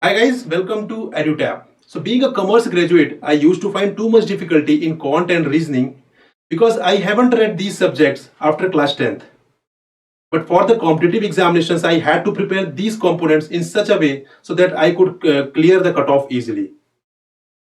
Hi guys, welcome to EduTap. So being a commerce graduate, I used to find too much difficulty in quant and reasoning because I haven't read these subjects after class 10th. But for the competitive examinations, I had to prepare these components in such a way so that I could clear the cutoff easily.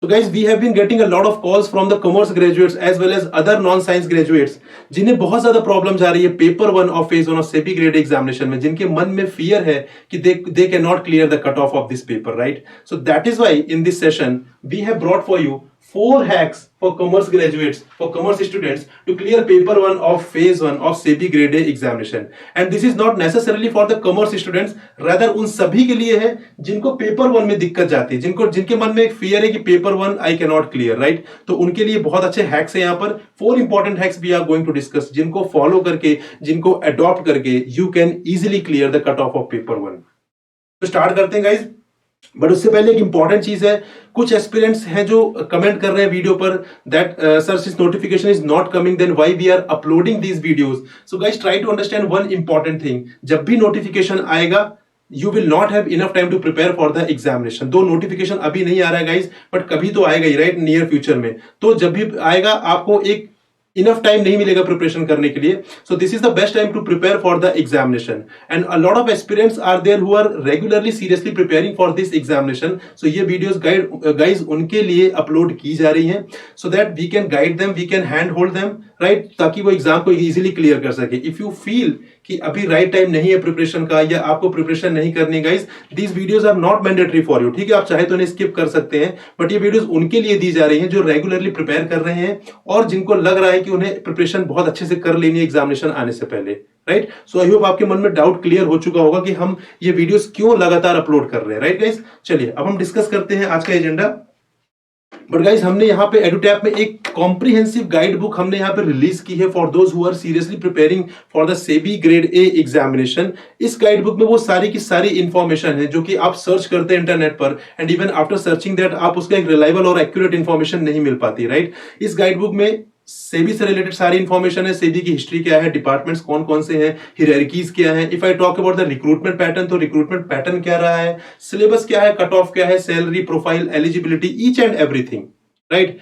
So guys, we have been getting a lot of calls from the commerce graduates as well as other non-science graduates जिन्हें बहुत ज्यादा problems आ रही है paper one और phase one of SEBI grade examination में, जिनके मन में फियर है कि they can not clear the cut off this paper, right? So that is why in this session we have brought for you 4 hacks for commerce graduates, for commerce students to clear paper 1 of phase 1 of SEBI grade A examination. And this is not necessarily for the commerce students, rather उन सभी के लिए है जिनको paper 1 में दिक्कत जाती है, जिनके मन में एक फियर है कि paper 1 I cannot clear, right? तो उनके लिए बहुत अच्छे हैक्स है यहाँ पर। 4 important hacks we are going to discuss, जिनको फॉलो करके, जिनको अडॉप्ट करके you can easily clear the cut off paper 1। तो स्टार्ट करते हैं गाइज। बट उससे पहले एक इंपॉर्टेंट चीज है, कुछ एस्पिरेंट्स हैं जो कमेंट कर रहे हैं वीडियो पर that sir since notification is not coming then why we are uploading these videos. So guys try to understand one important thing, जब भी नोटिफिकेशन आएगा you will not have enough time to prepare for the examination। दो notification अभी नहीं आ रहा है guys, but कभी तो आएगा ही, राइट, नियर फ्यूचर में। तो जब भी आएगा आपको एक इनफ टाइम नहीं मिलेगा प्रिपरेशन करने के लिए। So this is the best time to prepare for the examination and a lot of aspirants are there who are regularly seriously preparing for this examination. So ये वीडियोस गाइज उनके लिए upload की जा रही हैं so that we can guide them, we can hand hold them, right, ताकि वो exam को इजीली क्लियर कर सके। इफ यू फील कि अभी राइट टाइम नहीं है प्रिपरेशन का या आपको प्रिपरेशन नहीं करनी, guys these videos are not mandatory for you, ठीक है? आप चाहे तो इन्हें स्किप कर सकते हैं, बट ये वीडियोस उनके लिए दी जा रही हैं जो रेगुलरली प्रिपेयर कर रहे हैं और जिनको लग रहा है कि उन्हें प्रिपरेशन बहुत अच्छे से कर लेनी है एग्जामिनेशन आने से पहले, राइट? सो आई होप आपके मन में डाउट क्लियर हो चुका होगा कि हम ये वीडियोस क्यों लगातार अपलोड कर रहे हैं, राइट गाइज? चलिए अब हम डिस्कस करते हैं आज का एजेंडा। बट गाइज हमने यहाँ पे एडुटैप में एक कॉम्प्रिहेंसिव गाइड बुक हमने यहाँ पे रिलीज की है for those who are seriously preparing for the SEBI grade A examination. इस गाइड बुक में वो सारी की सारी इंफॉर्मेशन है जो कि आप सर्च करते हैं इंटरनेट पर and even after searching that आप उसका एक रिलायबल और एक्यूरेट इंफॉर्मेशन नहीं मिल पाती, राइट? इस गाइड बुक में सेबी से रिलेटेड सारी इंफॉर्मेशन है, सेबी की हिस्ट्री क्या है, डिपार्टमेंट्स कौन कौन से हैं, हियरार्कीज क्या है। If I talk about the recruitment pattern, तो रिक्रूटमेंट पैटर्न क्या रहा है, सिलेबस क्या है, कट ऑफ क्या है, salary profile, eligibility, each and everything, right?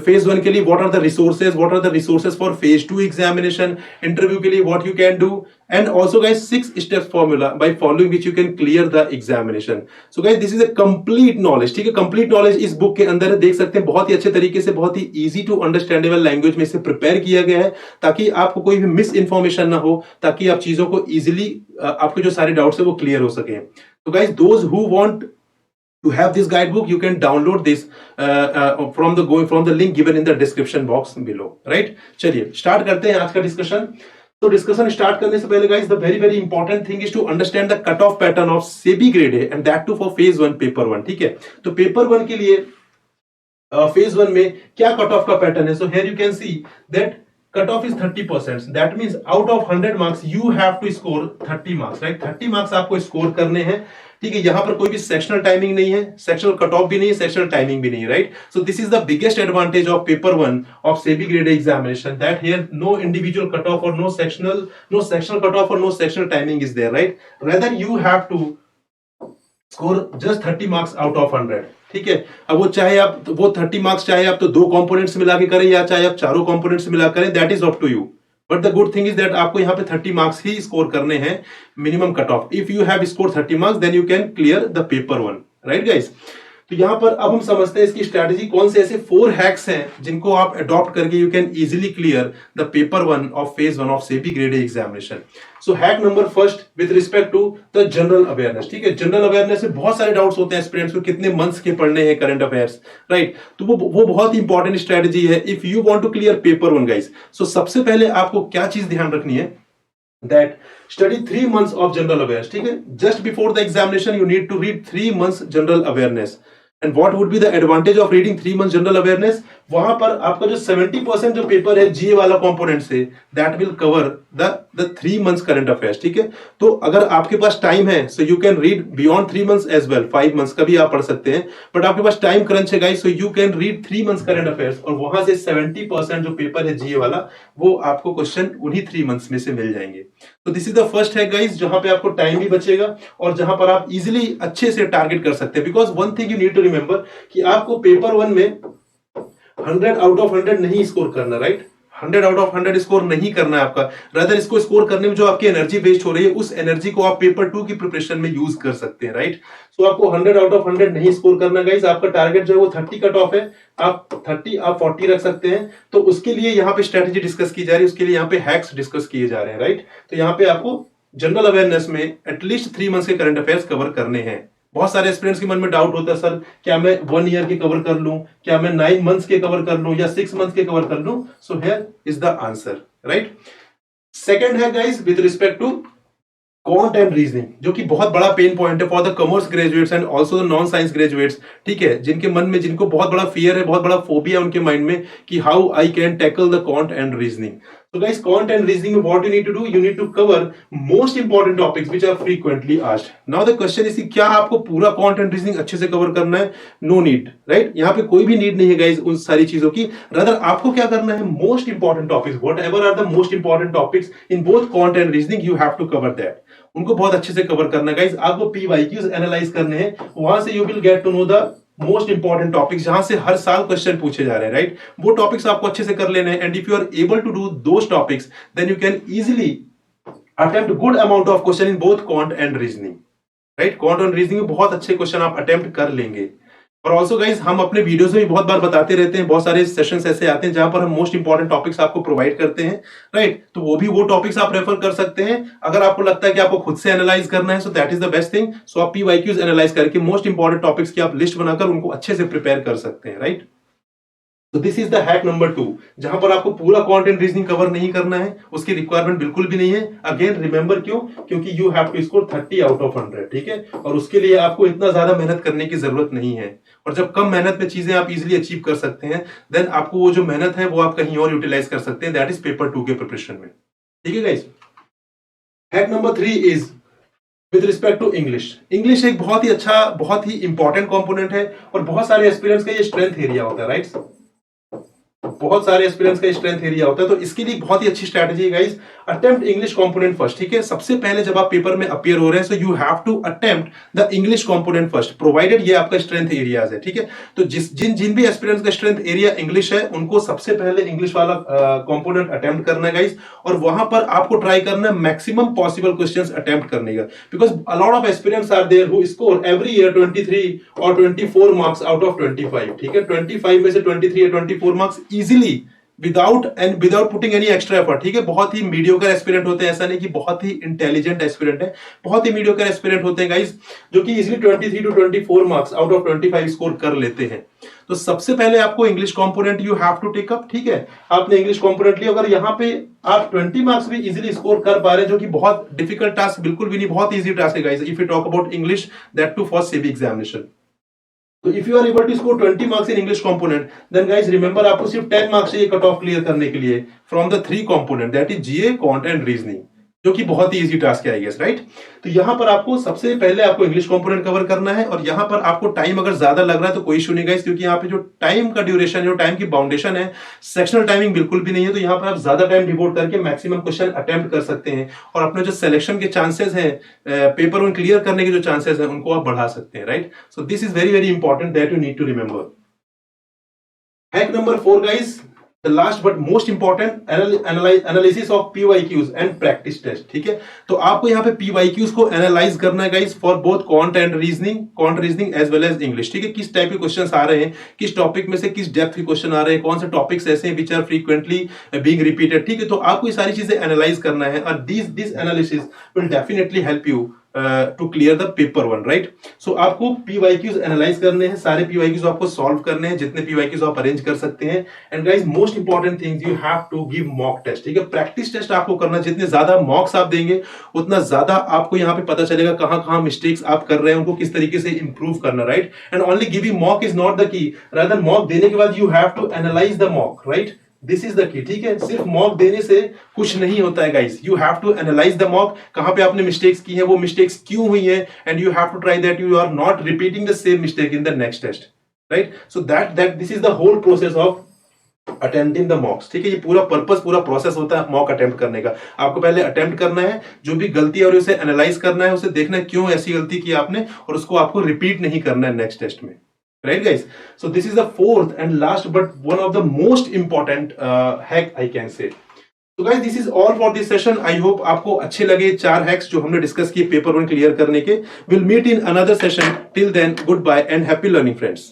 Phase 1 के लिए what are the resources for phase 2 examination, interview के लिए what you can do, and also guys 6 steps formula by following which you can clear the examination. So guys this is a complete knowledge, ठीक है? Complete knowledge इस book के अंदर है, देख सकते हैं बहुत ही अच्छे तरीके से, बहुत ही इजी टू अंडरस्टैंडेबल लैंग्वेज में इसे प्रिपेयर किया गया है ताकि आपको कोई भी मिस इंफॉर्मेशन ना हो, ताकि आप चीजों को इजीली आपके जो सारे डाउट्स है वो क्लियर हो सके। तो guys those who want to have this guidebook, you can download this from the link given in the description box below, right? चलिए स्टार्ट करते हैं आज का डिस्कशन। तो डिस्कशन स्टार्ट करने से पहले guys the very very important thing is to understand the cut off pattern of SEBI grade A and that too for phase 1 paper 1, ठीक है? तो पेपर 1 के लिए फेज 1 में क्या कट ऑफ का पैटर्न है? So here you can see that cut off is 30%, that means out of 100 marks you have to score 30 marks, right? 30 marks आपको स्कोर करने हैं, ठीक है? यहां पर कोई भी सेक्शनल टाइमिंग नहीं है, सेक्शनल कट ऑफ भी नहीं है, सेक्शनल टाइमिंग भी नहीं है, right? So this is the biggest advantage of paper 1 of SEBI grade examination, that here no individual cut off और नो सेक्शनल कट ऑफ और no sectional timing is there, right? Rather you have to score just 30 marks out of 100, ठीक है? अब वो 30 marks चाहे आप तो 2 components मिला के करें या चाहे आप चारों कंपोनेंट्स मिला करें, that is up to you. But the good thing is that आपको यहाँ पे 30 मार्क्स ही स्कोर करने हैं, minimum cut off. If you have score 30 marks then you can clear the paper 1, right guys? तो यहां पर अब हम समझते हैं इसकी स्ट्रेटेजी, कौन से ऐसे 4 हैक्स हैं जिनको आप अडॉप्ट करके you can easily clear the paper 1 of phase 1 of SEBI grade A examination. So hack number first with respect to the general awareness, ठीक है? जनरल अवेयरनेस में बहुत सारे डाउट्स होते हैं स्टूडेंट्स को, कितने मंथ्स के पढ़ने हैं करंट अफेयर्स, राइट? तो वो बहुत ही इंपॉर्टेंट स्ट्रेटेजी है if you want to clear paper 1 guys. So सबसे पहले आपको क्या चीज ध्यान रखनी है, that study 3 months of general awareness, ठीक है? Just before the examination you need to read 3 months general awareness and what would be the advantage of reading 3 month general awareness, वहां पर आपका जो 70% जो पेपर है जीए वाला कंपोनेंट से, that will cover the 3 months current affairs, ठीक है। तो अगर आपके पास टाइम है so you can read beyond 3 months as well, 5 months का भी आप पढ़ सकते हैं, बट आपके पास टाइम क्रंच है guys, so you can read 3 months current affairs और वहां से 70% जो पेपर है जीए वाला वो आपको क्वेश्चन उन्हीं 3 मंथ्स में से मिल जाएंगे। तो दिस इज द फर्स्ट है गाइस, जहां पे आपको टाइम भी बचेगा और जहां पर आप इजीली अच्छे से टारगेट कर सकते हैं। Because one thing you need to remember कि आपको पेपर 1 में 100 आउट ऑफ 100 नहीं स्कोर करना, राइट। 100 आउट ऑफ 100 स्कोर नहीं करना है आपका, रादर इसको स्कोर करने में जो आपकी एनर्जी वेस्ट हो रही है उस एनर्जी को आप पेपर 2 की प्रिपरेशन में यूज कर सकते हैं, राइट। सो आपको 100 आउट ऑफ 100 नहीं स्कोर करना गाइस, आपका टारगेट जो है वो 30 कट ऑफ है, आप 30 आप 40 रख सकते हैं। तो उसके लिए यहाँ पे स्ट्रेटेजी डिस्कस की जा रही है, उसके लिए यहाँ पे हैक्स डिस्कस किए जा रहे हैं, राइट। तो यहाँ पे आपको जनरल अवेयरनेस में एटलीस्ट 3 मंथ्स के करंट अफेयर्स कवर करने हैं। बहुत सारे एस्पिरेंट्स के मन में डाउट होता है, सर क्या मैं 1 ईयर के कवर कर लूं, क्या मैं 9 मंथ्स के कवर कर लूं या 6 मंथ्स के कवर कर लूं। So here is the answer, right. Second है guys with respect to quant and reasoning, जो कि बहुत बड़ा पेन पॉइंट है for the commerce graduates and also the non science graduates, ठीक है, जिनके मन में, जिनको बहुत बड़ा फियर है, बहुत बड़ा फोबिया उनके माइंड में कि how I can tackle the quant and reasoning. So guys, quant and reasoning में what you need to do, you need to cover most important topics which are frequently asked. Now the question is कि क्या आपको पूरा quant and reasoning अच्छे से cover करना है? No need, right? यहाँ पे कोई भी नीड नहीं है guys उन सारी चीजों की। Rather आपको क्या करना है? Most important topics, whatever are the most important topics in both quant and reasoning, you have to cover that. उनको बहुत अच्छे से कवर करना है गाइस। आपको PYQs एनालाइज करने हैं, वहां से you will get to know the most important topics जहां से हर साल क्वेश्चन पूछे जा रहे हैं, राइट। वो टॉपिक्स आपको अच्छे से कर लेने हैं and if you are able to do those topics then you can easily attempt good amount of question in both quant and reasoning, right. Quant and reasoning में बहुत अच्छे क्वेश्चन आप अटेम्प्ट कर लेंगे। और ऑल्सो गाइज हम अपने videos में भी बहुत बार बताते रहते हैं, बहुत सारे सेशंस ऐसे आते हैं जहां पर हम मोस्ट इंपॉर्टेंट टॉपिक्स आपको प्रोवाइड करते हैं, राइट। तो वो टॉपिक्स आप रेफर कर सकते हैं। अगर आपको लगता है कि आपको खुद से एनालाइज करना है so that is the best thing. So आप PYQs एनालाइज करके मोस्ट इंपॉर्टेंट टॉपिक्स की आप लिस्ट बनाकर उनको अच्छे से प्रिपेयर कर सकते हैं, राइट। तो this is the hack number 2, जहां पर आपको पूरा क्वांट एंड रीजनिंग कवर नहीं करना है, उसकी रिक्वायरमेंट बिल्कुल भी नहीं है। अगेन रिमेंबर क्यों? क्योंकि you have to score 30 out of 100, ठीक है। और उसके लिए आपको इतना ज्यादा मेहनत करने की जरूरत नहीं है। और जब कम मेहनत में चीजें आप इजीली अचीव कर सकते हैं देन आपको वो जो मेहनत है वो आप कहीं और यूटिलाइज कर सकते हैं, दैट इज पेपर 2 के प्रिपरेशन में, ठीक है guys. Hack number 3 is with respect to English. English एक बहुत ही अच्छा, बहुत ही इंपॉर्टेंट कंपोनेंट है और बहुत सारे एस्पिरेंट्स का ये स्ट्रेंथ एरिया होता है, राइट। बहुत सारे एस्पिरेंट्स का स्ट्रेंथ एरिया होता है। तो इसके लिए बहुत ही अच्छी स्ट्रैटेजी है guys, attempt English component first, ठीक है। सबसे पहले जब आप पेपर में अपीयर हो रहे हैं so you have to attempt the English component first, provided ये आपका स्ट्रेंथ एरियाज है, ठीक है। तो जिन भी एस्पिरेंट्स का स्ट्रेंथ एरिया इंग्लिश है उनको सबसे पहले इंग्लिश वाला कंपोनेंट अटेम्प्ट करना है गाइस। और वहां पर आपको ट्राई करना है मैक्सिमम पॉसिबल क्वेश्चंस अटेम्प्ट करने का, because a lot of aspirants are there who score every year 23 और 24 मार्क्स आउट ऑफ 25, ठीक है। 25 में से 23 या 24 marks easily without putting any extra effort, ठीक है। बहुत ही मीडियोकर एस्पिरेंट होते हैं, ऐसा नहीं कि बहुत ही इंटेलिजेंट एस्पिरेंट है, बहुत ही मीडियोकर एस्पिरेंट होते हैं गाइस, जो कि easily 23 to 24 marks out of 25 score कर लेते हैं। तो सबसे पहले आपको English component you have to take up, ठीक है। आपने इंग्लिश कंपोनेंट लिया, अगर यहाँ पे आप 20 मार्क्स भी इजीली स्कोर कर पा रहे हैं, जो कि बहुत डिफिकल्ट टास्क बिल्कुल भी नहीं, बहुत इजी टास्क है guys if you talk about English, that too for SEBI examination. तो if you are able to score 20 marks in English component then guys remember आपको सिर्फ 10 मार्क्स चाहिए कट ऑफ क्लियर करने के लिए from the 3 component, that is GA, quant and reasoning, जो कि बहुत ही इजी टास्क है आई गेस, राइट। तो यहां पर आपको सबसे पहले आपको इंग्लिश कंपोनेंट कवर करना है और यहां पर आपको टाइम अगर ज्यादा लग रहा है तो कोई इशू नहीं गाइस, क्योंकि यहाँ पे जो टाइम का ड्यूरेशन, जो टाइम की बाउंडेशन है, सेक्शनल टाइमिंग बिल्कुल भी नहीं है। तो यहाँ पर आप ज्यादा टाइम डिवोट करके मैक्सिमम क्वेश्चन अटेम्प्ट कर सकते हैं और अपने जो सिलेक्शन के चांसेस हैं, पेपर वन क्लियर करने के जो चांसेस हैं, उनको आप बढ़ा सकते हैं, right. So this is very very important that you need to remember. Hack number 4 guys, The last but most important analysis of PYQs and practice test, ठीक है। तो आपको यहाँ पे PYQs को एनालाइज करना है guys for both quant and reasoning as well as English, ठीक है। किस टाइप के क्वेश्चंस आ रहे हैं, किस टॉपिक में से किस डेप्थ के क्वेश्चन आ रहे हैं, कौन से टॉपिक्स ऐसे हैं which are frequently being repeated, ठीक है। तो आपको ये सारी चीजें एनालाइज करना है और this analysis will definitely help you to clear the paper 1, right? So आपको PYQs एनालाइज करने हैं, सारे PYQs आपको सॉल्व करने हैं, जितने PYQs आप अरेंज कर सकते हैं। And guys most important thing, you have to give mock test, ठीक है? प्रैक्टिस टेस्ट आपको करना, जितने ज्यादा मॉक्स आप देंगे उतना ज्यादा आपको यहाँ पे पता चलेगा कहाँ कहाँ मिस्टेक्स आप कर रहे हैं, उनको किस तरीके से इंप्रूव करना, राइट? And only giving mock is not the key, rather mock देने के बाद you have to analyse the mock, right? This is the key, ठीक है? सिर्फ मॉक देने से कुछ नहीं होता है guys, you have to analyse the mock, कहां पे आपने मिस्टेक्स की है, वो मिस्टेक्स क्यों हुई है, and you have to try that you are not repeating the same mistake in the next test, right? So that this is the whole process of attempting the mocks, ठीक है? ये पूरा पर्पस, पूरा process होता है mock attempt करने का। आपको पहले अटेम्प्ट करना है, जो भी गलती है और उसे एनालाइज करना है, उसे देखना है क्यों ऐसी गलती की आपने, और उसको आपको रिपीट नहीं करना है नेक्स्ट टेस्ट में, right guys? So this is the fourth and last but one of the most important hack I can say. So guys, this is all for this session. I hope आपको अच्छे लगे 4 hacks जो हमने discuss किए paper 1 clear करने के. We'll meet in another session. Till then, goodbye and happy learning friends.